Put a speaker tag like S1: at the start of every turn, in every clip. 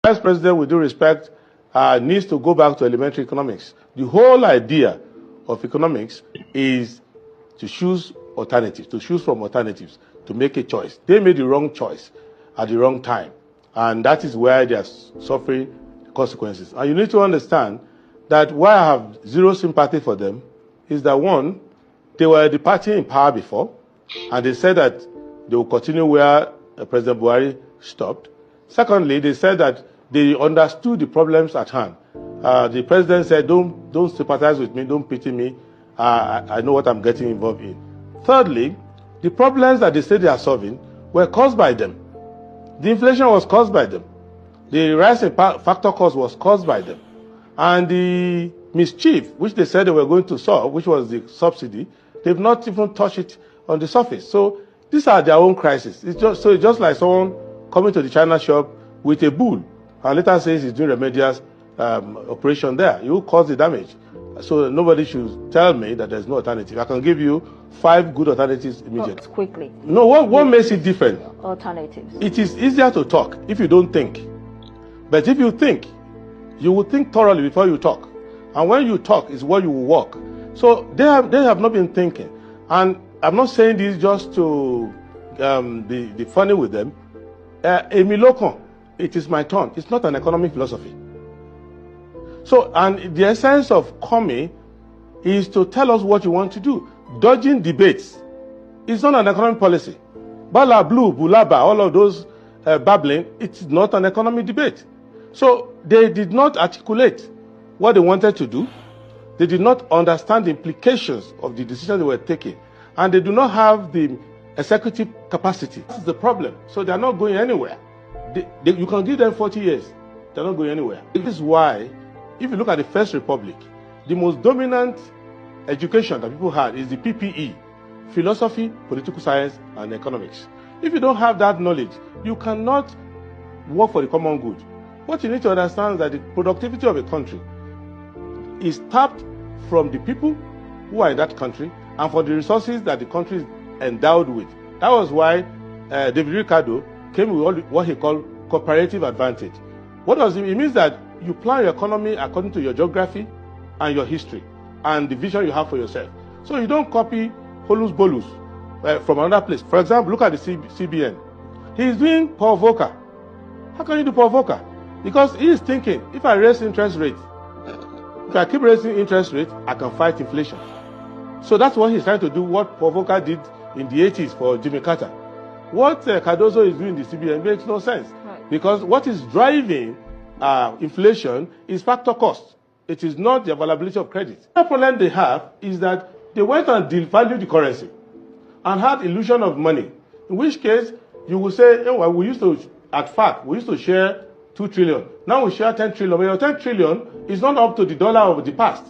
S1: Vice President, with due respect, needs to go back to elementary economics. The whole idea of economics is to choose alternatives, to choose from alternatives, to make a choice. They made the wrong choice at the wrong time, and that is where they are suffering consequences. And you need to understand that why I have zero sympathy for them is that, one, they were the party in power before, and they said that they will continue where President Buhari stopped. Secondly, they said that they understood the problems at hand. The president said, don't sympathize with me, don't pity me, I know what I'm getting involved in. Thirdly, the problems that they said they are solving were caused by them. The inflation was caused by them. The rise in factor cost was caused by them. And the mischief, which they said they were going to solve, which was the subsidy, they've not even touched it on the surface. So these are their own crises. It's just like someone coming to the China shop with a bull and later says he's doing remedial operation there. You will cause the damage. So nobody should tell me that there's no alternative. I can give you 5 good alternatives immediately.
S2: Quickly.
S1: No, what makes it different?
S2: Alternatives.
S1: It is easier to talk if you don't think. But if you think, you will think thoroughly before you talk. And when you talk is where you will walk. So they have not been thinking. And I'm not saying this just to be funny with them. Emilokon, it is my turn. It's not an economic philosophy. So, and the essence of coming is to tell us what you want to do. Dodging debates is not an economic policy. Bala, Blue, Bulaba, all of those babbling, it's not an economic debate. So they did not articulate what they wanted to do. They did not understand the implications of the decisions they were taking. And they do not have the executive capacity. This is the problem. So they are not going anywhere. You can give them 40 years. They're not going anywhere. This is why, if you look at the First Republic, the most dominant education that people had is the PPE, philosophy, political science, and economics. If you don't have that knowledge, you cannot work for the common good. What you need to understand is that the productivity of a country is tapped from the people who are in that country and for the resources that the country is endowed with. That was why David Ricardo came with what he called comparative advantage. What does it mean? It means that you plan your economy according to your geography and your history and the vision you have for yourself. So you don't copy holus bolus from another place. For example, look at the CBN. He is doing Paul Volcker. How can you do Paul Volcker? Because he is thinking, if I raise interest rates, if I keep raising interest rates, I can fight inflation. So that's what he's trying to do, what Paul Volcker did in the 80s for Jimmy Carter. What Cardozo is doing in the CBN makes no sense. Right. Because what is driving inflation is factor cost. It is not the availability of credit. The problem they have is that they went and devalued the currency and had illusion of money. In which case, you will say, oh, well, we used to share 2 trillion. Now we share 10 trillion. But your 10 trillion is not up to the dollar of the past.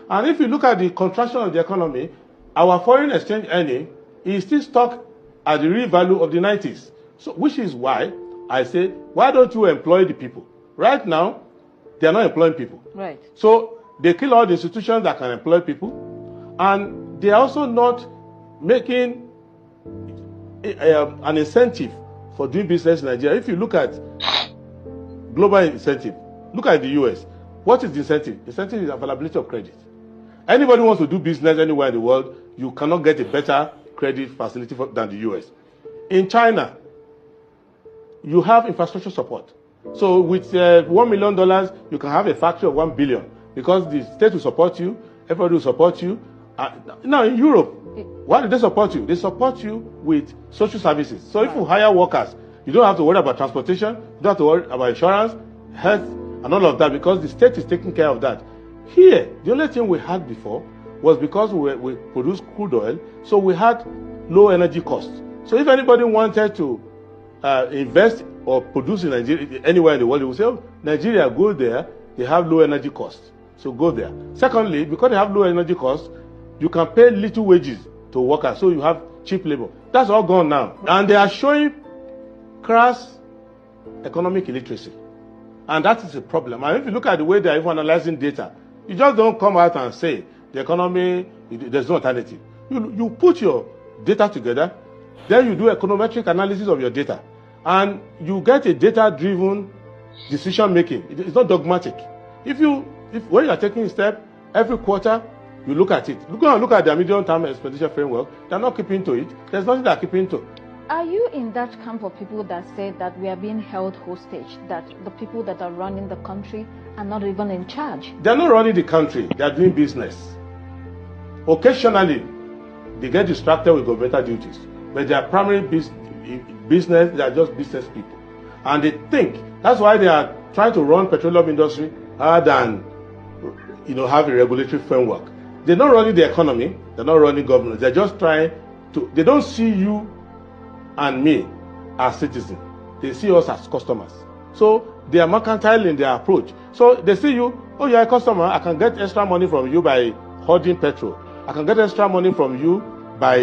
S1: And if you look at the contraction of the economy, our foreign exchange earning is still stuck at the real value of the 90s. So, which is why I say, why don't you employ the people? Right now, they are not employing people.
S2: Right.
S1: So they kill all the institutions that can employ people, and they are also not making an incentive for doing business in Nigeria. If you look at global incentive, look at the US. What is the incentive? Incentive is availability of credit. Anybody who wants to do business anywhere in the world, you cannot get a better credit facility than the US. In China, you have infrastructure support. So with $1 million, you can have a factory of 1 billion because the state will support you, everybody will support you. Now in Europe, why do they support you? They support you with social services. So if you hire workers, you don't have to worry about transportation, you don't have to worry about insurance, health, and all of that because the state is taking care of that. Here, the only thing we had before was because we produced crude oil, so we had low energy costs. So if anybody wanted to invest or produce in Nigeria, anywhere in the world, they will say, oh, Nigeria, go there, they have low energy costs. So go there. Secondly, because they have low energy costs, you can pay little wages to workers, so you have cheap labor. That's all gone now. And they are showing crass economic illiteracy. And that is a problem. And if you look at the way they are even analyzing data, you just don't come out and say the economy, there's no alternative. You put your data together, then you do econometric analysis of your data, and you get a data-driven decision making. It's not dogmatic. When you are taking a step, every quarter, you look at it. Look at their medium-term expenditure framework. They're not keeping to it. There's nothing they're keeping to.
S2: Are you in that camp of people that say that we are being held hostage, that the people that are running the country are not even in charge?
S1: They're not running the country. They're doing business. Occasionally, they get distracted with governmental duties, but their primary business, they are just business people. And they think, that's why they are trying to run petroleum industry rather than have a regulatory framework. They're not running the economy, they're not running government, they're just trying to, they don't see you and me as citizens. They see us as customers. So they are mercantile in their approach. So they see you, oh, you're a customer, I can get extra money from you by hoarding petrol. I can get extra money from you by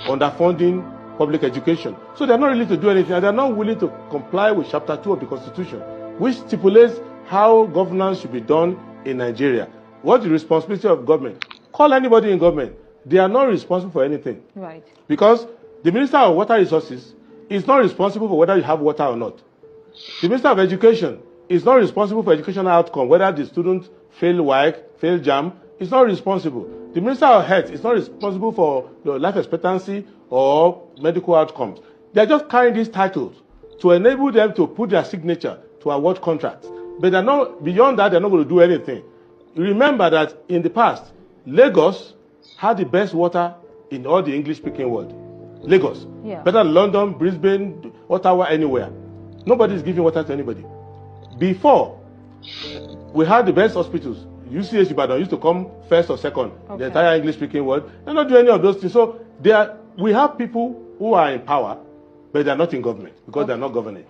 S1: underfunding public education. So they're not really to do anything, and they're not willing to comply with Chapter 2 of the Constitution, which stipulates how governance should be done in Nigeria. What's the responsibility of government? Call anybody in government. They are not responsible for anything.
S2: Right.
S1: Because the Minister of Water Resources is not responsible for whether you have water or not. The Minister of Education is not responsible for educational outcome, whether the student fail WAEC, fail JAM, is not responsible. The Minister of Health is not responsible for life expectancy or medical outcomes. They are just carrying these titles to enable them to put their signature to award contracts. But they're not, beyond that, they're not going to do anything. Remember that in the past, Lagos had the best water in all the English-speaking world. Lagos.
S2: Yeah.
S1: Better than London, Brisbane, Ottawa, anywhere. Nobody is giving water to anybody. Before, we had the best hospitals. UCH Ibadan used to come first or second in the entire English-speaking world. They're not doing any of those things. So we have people who are in power, but they're not in government because they're not governing.